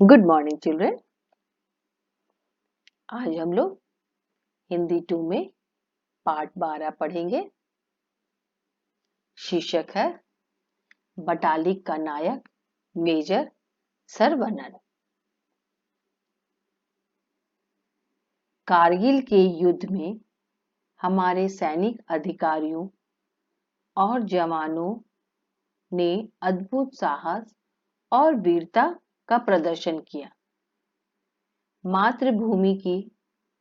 Good morning children. आज हम लोग हिंदी 2 में पार्ट 12 पढ़ेंगे। शीर्षक है बटालिक का नायक मेजर सरवनन। कारगिल के युद्ध में हमारे सैनिक अधिकारियों और जवानों ने अद्भुत साहस और वीरता का प्रदर्शन किया। मातृभूमि की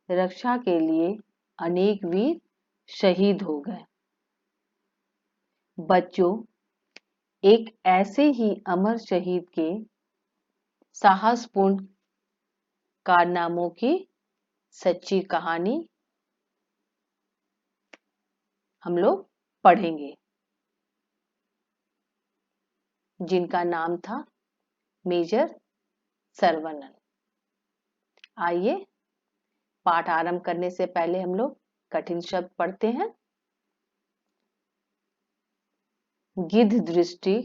रक्षा के लिए अनेक वीर शहीद हो गए। बच्चों, एक ऐसे ही अमर शहीद के साहसपूर्ण कारनामों की सच्ची कहानी हम लोग पढ़ेंगे, जिनका नाम था मेजर सरवनन। आइए पाठ आरंभ करने से पहले हम लोग कठिन शब्द पढ़ते हैं। गिद्ध दृष्टि,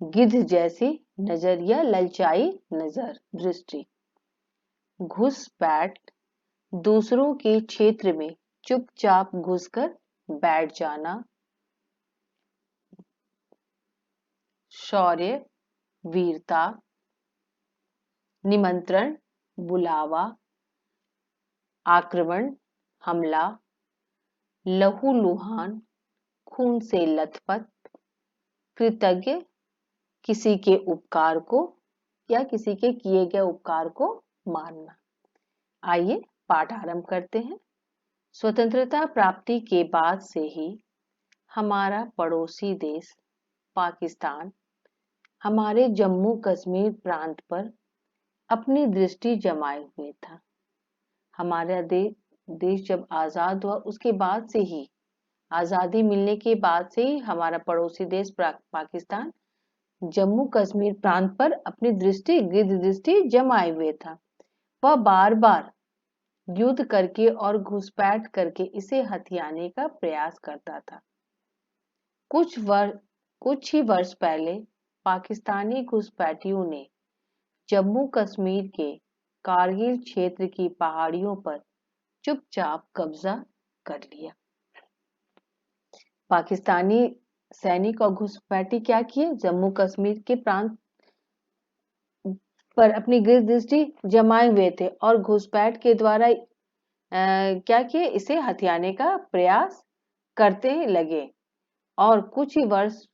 गिद्ध जैसी नजर या ललचाई नजर, दृष्टि। घुसपैठ, दूसरों के क्षेत्र में चुपचाप घुसकर बैठ जाना। शौर्य, वीरता। निमंत्रण, बुलावा। आक्रमण, हमला। लहूलुहान, खून से लथपथ। कृतज्ञ, किसी के उपकार को या किसी के किए गए उपकार को मानना। आइए पाठ आरंभ करते हैं। स्वतंत्रता प्राप्ति के बाद से ही हमारा पड़ोसी देश पाकिस्तान हमारे जम्मू कश्मीर प्रांत पर अपनी दृष्टि जमाए हुए था। हमारा देश जब आजाद हुआ उसके बाद से ही, आजादी मिलने के बाद से ही हमारा पड़ोसी देश पाकिस्तान जम्मू कश्मीर प्रांत पर अपनी गिद्ध दृष्टि जमाए हुए था। वह बार बार युद्ध करके और घुसपैठ करके इसे हथियाने का प्रयास करता था। कुछ ही वर्ष पहले पाकिस्तानी घुसपैठियों ने जम्मू कश्मीर के कारगिल क्षेत्र की पहाड़ियों पर चुपचाप कब्जा कर लिया। पाकिस्तानी सैनिक और घुसपैठी क्या किए? जम्मू कश्मीर के प्रांत पर अपनी गिद्ध दृष्टि जमाए हुए थे और घुसपैठ के द्वारा क्या किए? इसे हथियाने का प्रयास करते लगे। और कुछ ही वर्ष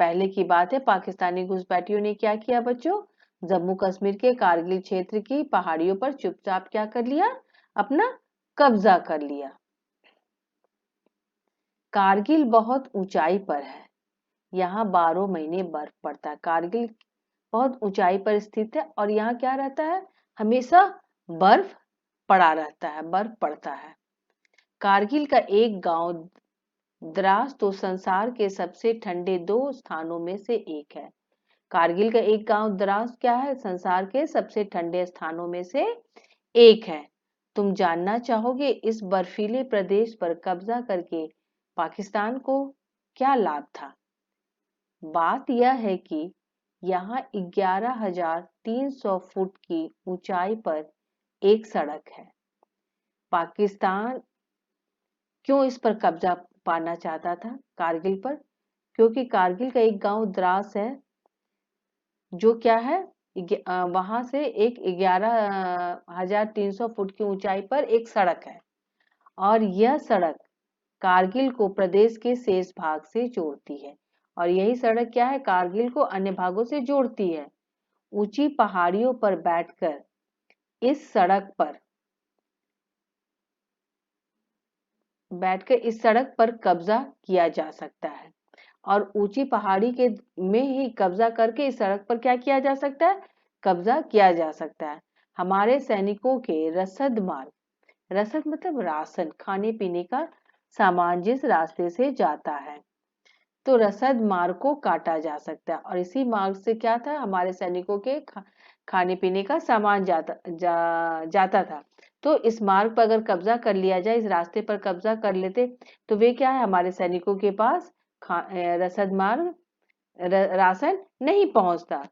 पहले की बात है, पाकिस्तानी घुसपैठियों ने क्या किया बच्चों? जम्मू कश्मीर के कारगिल क्षेत्र की पहाड़ियों पर चुपचाप क्या कर लिया? अपना कब्जा कर लिया। कारगिल बहुत ऊंचाई पर है, यहाँ 12 महीने बर्फ पड़ता है। कारगिल बहुत ऊंचाई पर स्थित है और यहाँ क्या रहता है? हमेशा बर्फ पड़ा रहता है, बर्फ पड़ता है। कारगिल का एक गांव द्रास तो संसार के सबसे ठंडे 2 स्थानों में से एक है। कारगिल का एक गांव द्रास क्या है? संसार के सबसे ठंडे स्थानों में से एक है। तुम जानना चाहोगे इस बर्फीले प्रदेश पर कब्जा करके पाकिस्तान को क्या लाभ था? बात यह है कि यहाँ 11,300 फुट की ऊंचाई पर एक सड़क है। पाकिस्तान क्यों इस पर कब्जा पाना चाहता था कारगिल पर? क्योंकि कारगिल का एक गांव द्रास है जो क्या है, वहां से एक 11,300 फुट की ऊंचाई पर एक सड़क है और यह सड़क कारगिल को प्रदेश के शेष भाग से जोड़ती है। और यही सड़क क्या है? कारगिल को अन्य भागों से जोड़ती है। ऊंची पहाड़ियों पर बैठकर इस सड़क पर कब्जा किया जा सकता है और ऊंची पहाड़ी के में ही कब्जा करके इस सड़क पर क्या किया जा सकता है? कब्जा किया जा सकता है। हमारे सैनिकों के रसद मतलब राशन, खाने पीने का सामान जिस रास्ते से जाता है, तो रसद मार्ग को काटा जा सकता है और इसी मार्ग से क्या था? हमारे सैनिकों के खाने पीने का सामान जाता था। तो इस मार्ग पर अगर कब्जा कर लिया जाए, इस रास्ते पर कब्जा कर लेते, तो वे क्या है? हमारे सैनिकों के पास रसद मार्ग राशन नहीं पहुंचता।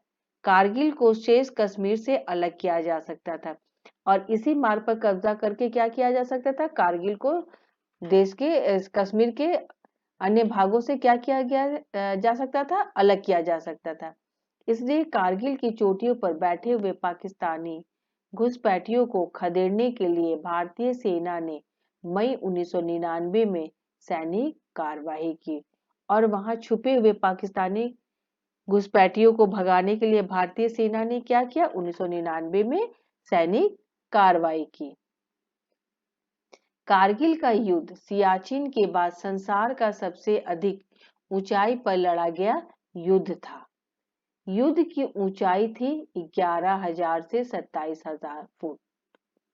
कारगिल को शेष कश्मीर से अलग किया जा सकता था और इसी मार्ग पर कब्जा करके क्या किया जा सकता था, कारगिल को देश के कश्मीर के अन्य भागों से क्या किया गया जा सकता था, अलग किया जा सकता था। इसलिए कारगिल की चोटियों पर बैठे हुए पाकिस्तानी घुसपैठियों को खदेड़ने के लिए भारतीय सेना ने मई 1999 में सैनिक कार्रवाई की और वहां छुपे हुए पाकिस्तानी घुसपैठियों को भगाने के लिए भारतीय सेना ने क्या किया, 1999 में सैनिक कार्रवाई की। कारगिल का युद्ध सियाचिन के बाद संसार का सबसे अधिक ऊंचाई पर लड़ा गया युद्ध था। युद्ध की ऊंचाई थी 11,000 से 27,000 फुट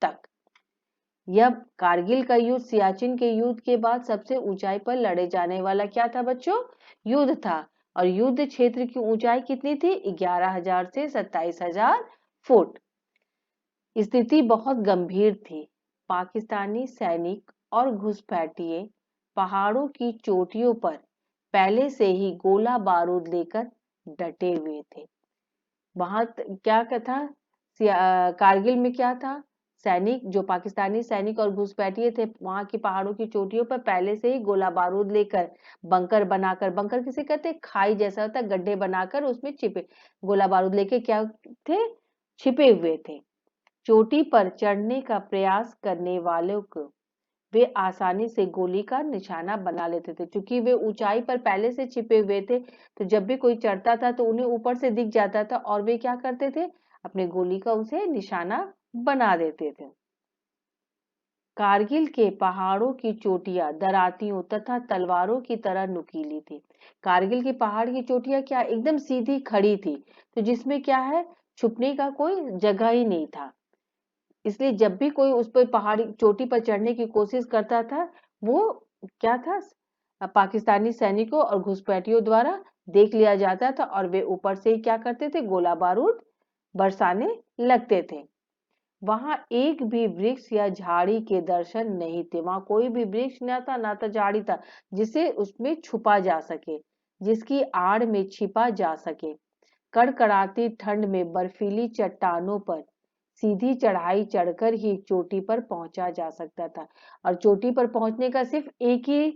तक। यह कारगिल का युद्ध सियाचिन के युद्ध के बाद सबसे ऊंचाई पर लड़े जाने वाला क्या था बच्चों, युद्ध था। और युद्ध क्षेत्र की ऊंचाई कितनी थी, 11,000 से 27,000 फुट। स्थिति बहुत गंभीर थी। पाकिस्तानी सैनिक और घुसपैठिए पहाड़ों की चोटियों पर पहले से ही गोला बारूद लेकर डटे हुए थे। वहां क्या था, कारगिल में क्या था, सैनिक जो पाकिस्तानी सैनिक और घुसपैठिए थे वहां की पहाड़ों की चोटियों पर पहले से ही गोला बारूद लेकर बंकर बनाकर, बंकर किसे कहते हैं, खाई जैसा होता है, गड्ढे बनाकर उसमें छिपे गोला बारूद लेके क्या थे, छिपे हुए थे। चोटी पर चढ़ने का प्रयास करने वालों को वे आसानी से गोली का निशाना बना लेते थे, क्योंकि वे ऊंचाई पर पहले से छिपे हुए थे। तो जब भी कोई चढ़ता था तो उन्हें ऊपर से दिख जाता था और वे क्या करते थे, अपने गोली का उसे निशाना बना देते थे। कारगिल के पहाड़ों की चोटियां दरातियों तथा तलवारों की तरह नुकीली थी। कारगिल की पहाड़ की चोटियां क्या एकदम सीधी खड़ी थी, तो जिसमें क्या है, छुपने का कोई जगह ही नहीं था। इसलिए जब भी कोई उस पर पहाड़ी चोटी पर चढ़ने की कोशिश करता था, वो क्या था, पाकिस्तानी सैनिकों और घुसपैठियों द्वारा देख लिया जाता था और वे ऊपर से ही क्या करते थे, गोला बारूद बरसाने लगते थे। वहां एक भी वृक्ष या झाड़ी के दर्शन नहीं थे। वहां कोई भी वृक्ष न था, ना तो झाड़ी था जिसे उसमें छुपा जा सके, जिसकी आड़ में छिपा जा सके। कड़कड़ाती ठंड में बर्फीली चट्टानों पर सीधी चढ़ाई चढ़कर ही चोटी पर पहुंचा जा सकता था। और चोटी पर पहुंचने का सिर्फ एक ही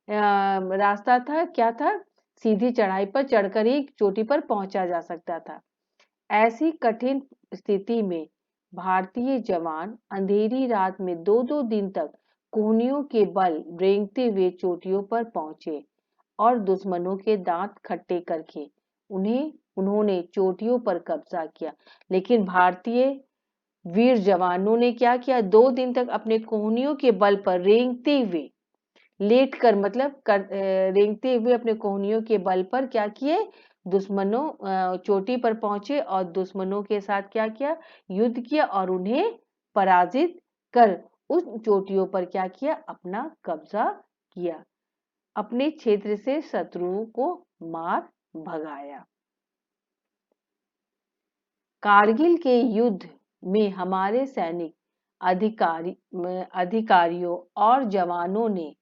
रास्ता था, क्या था, सीधी चढ़ाई पर चढ़कर ही चोटी पर पहुंचा जा सकता था। ऐसी कठिन स्थिति में भारतीय जवान अंधेरी रात में 2-2 दिन तक कोहनियों के बल रेंगते हुए चोटियों पर पहुंचे और दुश्मनों के दांत खट्टे करके उन्होंने चोटियों पर कब्जा किया। लेकिन भारतीय वीर जवानों ने क्या किया, 2 दिन तक अपने कोहनियों के बल पर रेंगते हुए, लेट कर मतलब रेंगते हुए अपने कोहनियों के बल पर क्या किए, दुश्मनों चोटी पर पहुंचे और दुश्मनों के साथ क्या किया, युद्ध किया और उन्हें पराजित कर उस चोटियों पर क्या किया, अपना कब्जा किया, अपने क्षेत्र से शत्रुओं को मार भगाया। कारगिल के युद्ध में हमारे सैनिक अधिकारियों और जवानों ने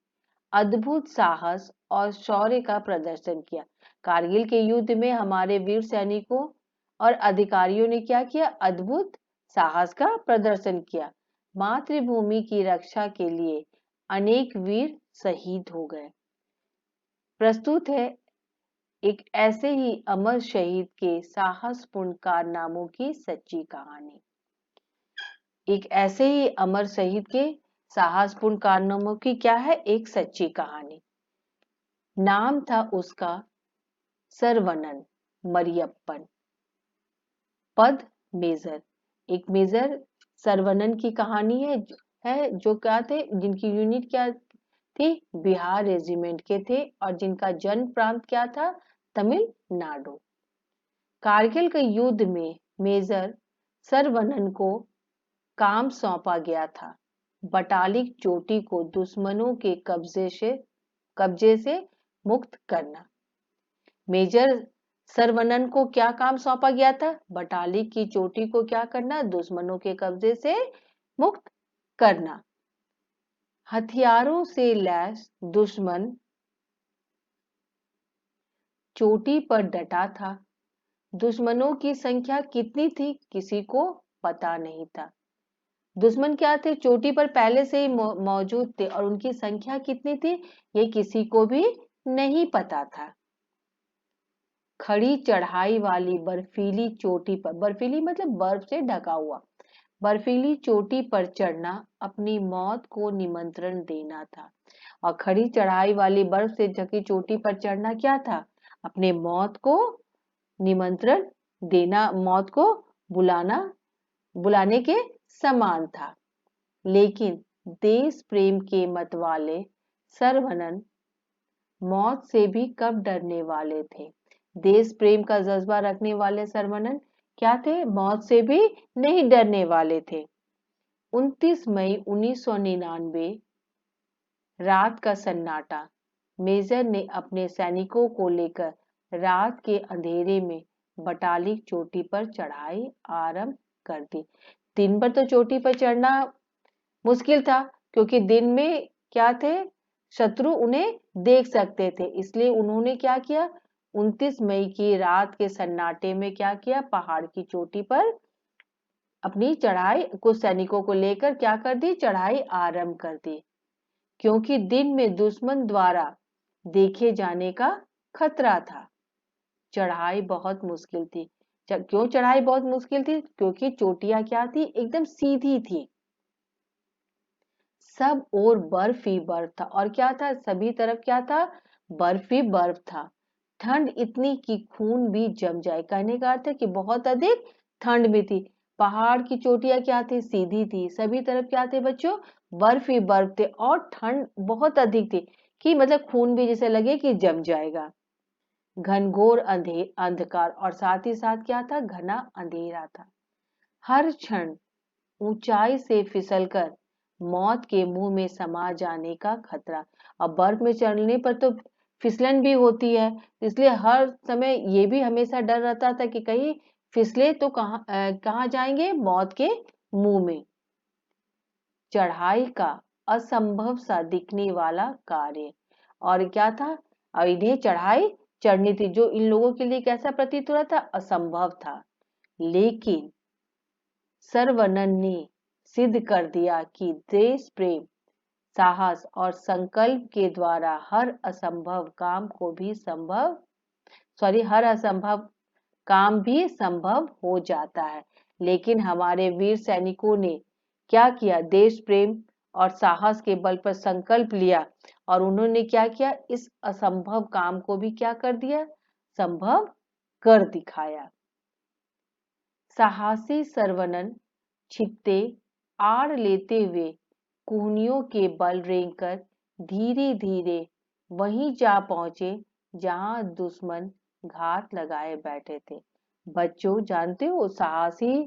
अद्भुत साहस और शौर्य का प्रदर्शन किया। कारगिल के युद्ध में हमारे वीर सैनिकों और अधिकारियों ने क्या किया, अद्भुत साहस का प्रदर्शन किया। मातृभूमि की रक्षा के लिए अनेक वीर शहीद हो गए। प्रस्तुत है एक ऐसे ही अमर शहीद के साहसपूर्ण कारनामों की सच्ची कहानी। एक ऐसे ही अमर शहीद के साहसपूर्ण कारनामों की क्या है, एक सच्ची कहानी। नाम था उसका सरवनन मरियप्पन, पद मेजर। एक मेजर सरवनन की कहानी है जो क्या थे, जिनकी यूनिट क्या थी, बिहार रेजिमेंट के थे और जिनका जन्म प्रांत क्या था, तमिलनाडु। कारगिल के युद्ध में मेजर सरवनन को काम सौंपा गया था बटालिक चोटी को दुश्मनों के कब्जे से मुक्त करना। मेजर सरवनन को क्या काम सौंपा गया था, बटालिक की चोटी को क्या करना, दुश्मनों के कब्जे से मुक्त करना। हथियारों से लैस दुश्मन चोटी पर डटा था। दुश्मनों की संख्या कितनी थी किसी को पता नहीं था। दुश्मन क्या थे, चोटी पर पहले से ही मौजूद थे और उनकी संख्या कितनी थी ये किसी को भी नहीं पता था। खड़ी चढ़ाई वाली बर्फीली चोटी पर, बर्फीली मतलब बर्फ से ढका हुआ, बर्फीली चोटी पर चढ़ना अपनी मौत को निमंत्रण देना था। और खड़ी चढ़ाई वाली बर्फ से ढकी चोटी पर चढ़ना क्या था, अपने मौत को निमंत्रण देना, मौत को बुलाने के समान था। लेकिन देश प्रेम के मत वाले सरवनन मौत से भी कब डरने वाले थे। देश प्रेम का जज्बा रखने वाले सरवनन क्या थे, मौत से भी नहीं डरने वाले थे। 29 मई 1999 रात का सन्नाटा। मेजर ने अपने सैनिकों को लेकर रात के अंधेरे में बटालिक चोटी पर चढ़ाई आरंभ कर दी। दिन भर तो चोटी पर चढ़ना मुश्किल था क्योंकि दिन में क्या थे, शत्रु उन्हें देख सकते थे, इसलिए उन्होंने क्या किया, 29 मई की रात के सन्नाटे में क्या किया, पहाड़ की चोटी पर अपनी चढ़ाई, कुछ सैनिकों को लेकर क्या कर दी, चढ़ाई आरंभ कर दी। क्योंकि दिन में दुश्मन द्वारा देखे जाने का खतरा था। चढ़ाई बहुत मुश्किल थी। क्यों चढ़ाई बहुत मुश्किल थी, क्योंकि चोटियां क्या थी, एकदम सीधी थी, सब और बर्फ ही बर्फ था। और क्या था, सभी तरफ क्या था, बर्फ ही बर्फ था। ठंड इतनी कि खून भी जम जाए, कहने का अर्थ है कि बहुत अधिक ठंड भी थी। पहाड़ की चोटियां क्या थी, सीधी थी, सभी तरफ क्या थे बच्चों, बर्फ ही बर्फ थे और ठंड बहुत अधिक थी कि मतलब खून भी जैसे लगे कि जम जाएगा। घनघोर अंधकार और साथ ही साथ क्या था, घना अंधेरा था। हर क्षण ऊंचाई से फिसलकर मौत के मुंह में समा जाने का खतरा। अब बर्फ में चढ़ने पर तो फिसलन भी होती है, इसलिए हर समय ये भी हमेशा डर रहता था कि कहीं फिसले तो कहाँ जाएंगे, मौत के मुंह में। चढ़ाई का असंभव सा दिखने वाला कार्य। और क्या था, और इन्हें चढ़ाई चढ़नी थी जो इन लोगों के लिए कैसा प्रतीत हो रहा था, असंभव था। लेकिन सरवनन ने सिद्ध कर दिया कि देश प्रेम, साहस और संकल्प के द्वारा हर असंभव काम को भी हर असंभव काम भी संभव हो जाता है। लेकिन हमारे वीर सैनिकों ने क्या किया, देश प्रेम और साहस के बल पर संकल्प लिया और उन्होंने क्या किया, इस असंभव काम को भी क्या कर दिया, संभव कर दिखाया। साहसी सरवनन छिपते आड़ लेते हुए कूहनियों के बल रेंगकर धीरे धीरे वहीं जा पहुंचे जहां दुश्मन घात लगाए बैठे थे। बच्चों जानते हो, साहसी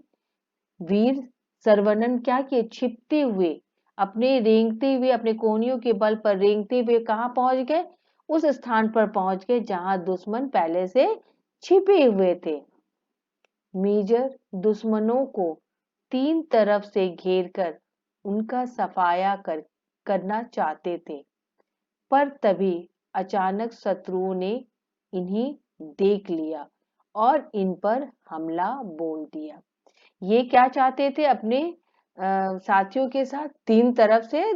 वीर सरवनन क्या किए, छिपते हुए, अपने रेंगते हुए, अपने कोहनियों के बल पर रेंगते हुए कहां पहुंच गए, उस स्थान पर पहुंच गए जहां दुश्मन पहले से छिपे हुए थे। मेजर दुश्मनों को तीन तरफ से घेरकर उनका सफाया करना चाहते थे, पर तभी अचानक शत्रुओं ने इन्हें देख लिया और इन पर हमला बोल दिया। ये क्या चाहते थे, अपने साथियों के साथ तीन तरफ से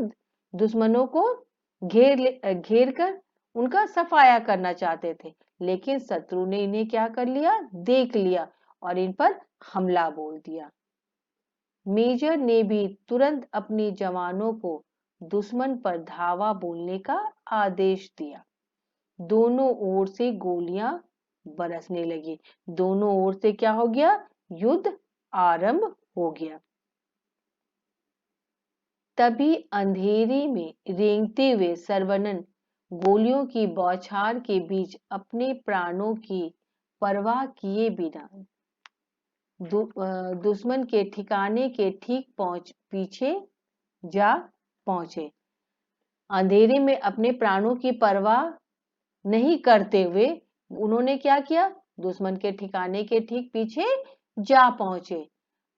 दुश्मनों को घेर कर उनका सफाया करना चाहते थे, लेकिन शत्रु ने इन्हें क्या कर लिया, देख लिया और इन पर हमला बोल दिया। मेजर ने भी तुरंत अपने जवानों को दुश्मन पर धावा बोलने का आदेश दिया। दोनों ओर से गोलियां बरसने लगी, दोनों ओर से क्या हो गया, युद्ध आरंभ हो गया। तभी अंधेरे में रेंगते हुए सरवनन गोलियों की बौछार के बीच अपने प्राणों की परवाह किए बिना दुश्मन के ठिकाने के ठीक पीछे जा पहुंचे। अंधेरे में अपने प्राणों की परवाह नहीं करते हुए उन्होंने क्या किया, दुश्मन के ठिकाने के ठीक पीछे जा पहुंचे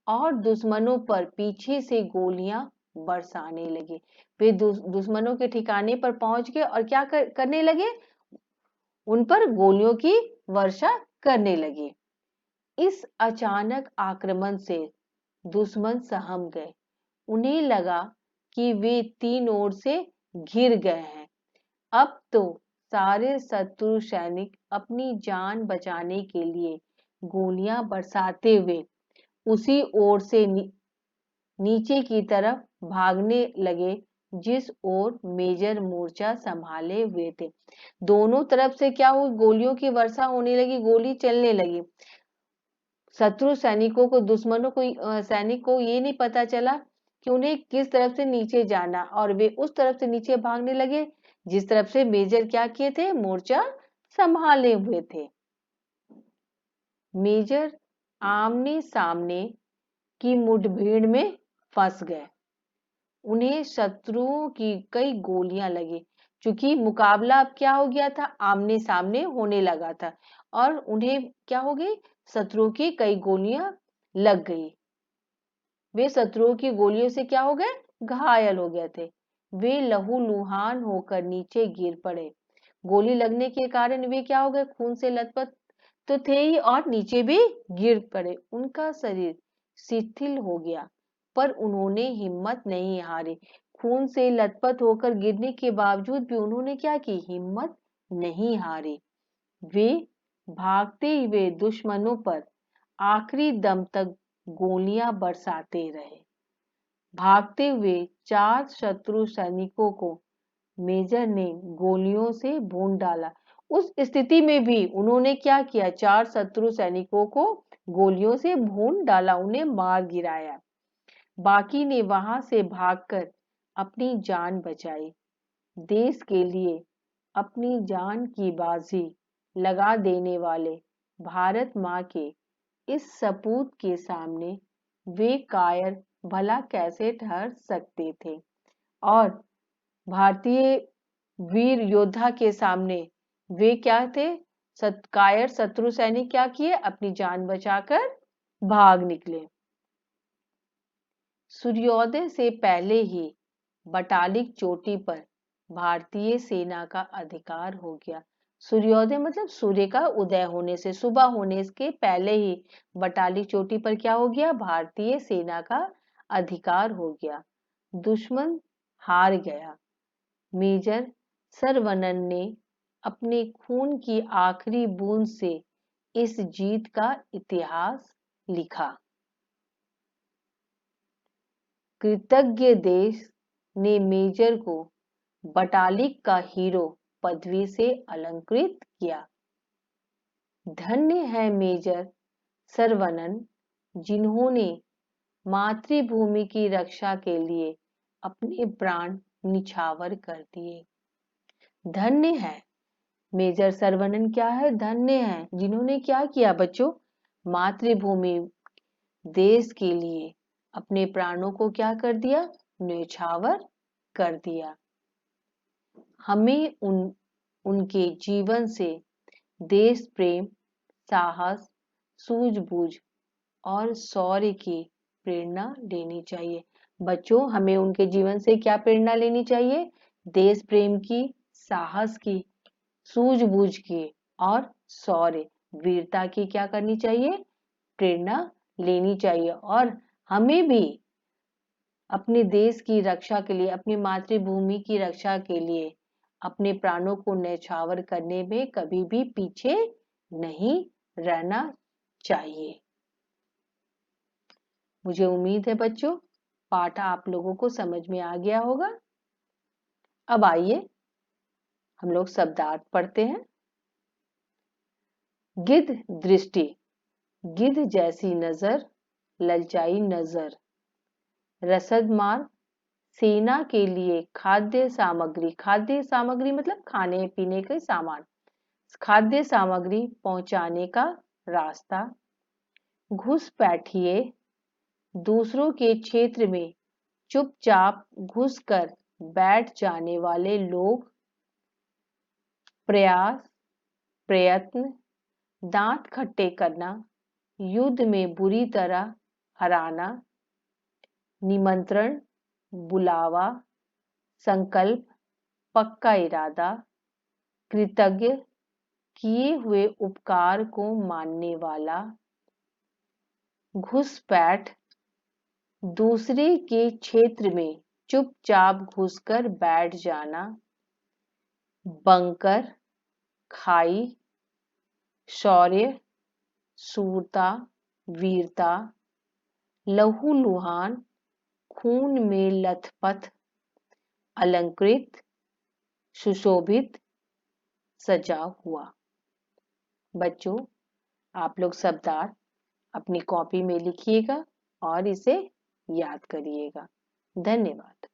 और दुश्मनों पर पीछे से गोलियां बरसाने लगे। वे दुश्मनों के ठिकाने पर पहुंच गए और क्या करने लगे, उन पर गोलियों की वर्षा करने लगे। इस अचानक आक्रमण से दुश्मन सहम गए। उन्हें लगा कि वे तीन ओर से घिर गए हैं। अब तो सारे शत्रु सैनिक अपनी जान बचाने के लिए गोलियां बरसाते हुए उसी ओर से नीचे की तरफ भागने लगे जिस ओर मेजर मोर्चा संभाले हुए थे। दोनों तरफ से क्या हुई, गोलियों की वर्षा होने लगी, गोली चलने लगी। शत्रु सैनिकों को, दुश्मनों को, सैनिक को ये नहीं पता चला कि उन्हें किस तरफ से नीचे जाना, और वे उस तरफ से नीचे भागने लगे जिस तरफ से मेजर क्या किए थे, मोर्चा संभाले हुए थे। मेजर आमने सामने की मुठभेड़ में फंस गए। उन्हें शत्रुओं की कई गोलियां लगी, क्योंकि मुकाबला अब क्या हो गया था, आमने सामने होने लगा था, और उन्हें क्या हो गई, शत्रुओं की कई गोलियां लग गई। वे शत्रुओं की गोलियों से क्या हो गए, घायल हो गए थे। वे लहूलुहान होकर नीचे गिर पड़े। गोली लगने के कारण वे क्या हो गए, खून से लथपथ तो थे ही, और नीचे भी गिर पड़े। उनका शरीर शिथिल हो गया, पर उन्होंने हिम्मत नहीं हारी। खून से लथपथ होकर गिरने के बावजूद भी उन्होंने क्या की, हिम्मत नहीं हारी। वे भागते हुए दुश्मनों पर आखिरी दम तक गोलियां बरसाते रहे। भागते हुए 4 शत्रु सैनिकों को मेजर ने गोलियों से भून डाला। उस स्थिति में भी उन्होंने क्या किया, 4 शत्रु सैनिकों को गोलियों से भून डाला, उन्हें मार गिराया। बाकी ने वहां से भागकर अपनी जान बचाई। देश के लिए अपनी जान की बाजी लगा देने वाले भारत माँ के इस सपूत के सामने वे कायर भला कैसे ठहर सकते थे, और भारतीय वीर योद्धा के सामने वे क्या थे, कायर शत्रु सैनिक क्या किए, अपनी जान बचाकर भाग निकले। सूर्योदय से पहले ही बटालिक चोटी पर भारतीय सेना का अधिकार हो गया। सूर्योदय मतलब सूर्य का उदय होने से, सुबह होने के पहले ही बटालिक चोटी पर क्या हो गया, भारतीय सेना का अधिकार हो गया। दुश्मन हार गया। मेजर सरवनन ने अपने खून की आखिरी बूंद से इस जीत का इतिहास लिखा। कृतज्ञ देश ने मेजर को बटालिक का हीरो पदवी से अलंकृत किया। धन्य है मेजर सरवनन, जिन्होंने मातृभूमि की रक्षा के लिए अपने प्राण निछावर कर दिए। धन्य है मेजर सरवनन, क्या है, धन्य है, जिन्होंने क्या किया बच्चों, मातृभूमि देश के लिए अपने प्राणों को क्या कर दिया, न्यौछावर कर दिया। हमें उनके जीवन से देश प्रेम, साहस, सूझबूझ और शौर्य की प्रेरणा लेनी चाहिए। बच्चों, हमें उनके जीवन से क्या प्रेरणा लेनी चाहिए, देश प्रेम की, साहस की, सूझबूझ की और शौर्य, वीरता की क्या करनी चाहिए, प्रेरणा लेनी चाहिए। और हमें भी अपने देश की रक्षा के लिए, अपनी मातृभूमि की रक्षा के लिए अपने प्राणों को न्यौछावर करने में कभी भी पीछे नहीं रहना चाहिए। मुझे उम्मीद है बच्चों, पाठ आप लोगों को समझ में आ गया होगा। अब आइए हम लोग शब्दार्थ पढ़ते हैं। गिद्ध दृष्टि, गिद्ध जैसी नजर, ललचाई नजर। रसद मार्ग, सेना के लिए खाद्य सामग्री, खाद्य सामग्री मतलब खाने पीने के सामान, खाद्य सामग्री पहुंचाने का रास्ता। घुसपैठिए, दूसरों के क्षेत्र में चुपचाप घुसकर बैठ जाने वाले लोग। प्रयास, प्रयत्न, दांत खट्टे करना, युद्ध में बुरी तरह हराना। निमंत्रण, बुलावा, संकल्प, पक्का इरादा। कृतज्ञ, किए हुए उपकार को मानने वाला। घुसपैठ, दूसरे के क्षेत्र में चुपचाप घुसकर बैठ जाना, बंकर, खाई, शौर्य, शूरता, वीरता, लहूलुहान, खून में लथपथ, अलंकृत, सुशोभित, सजा हुआ। बच्चों, आप लोग शब्दार्थ अपनी कॉपी में लिखिएगा और इसे याद करिएगा। धन्यवाद।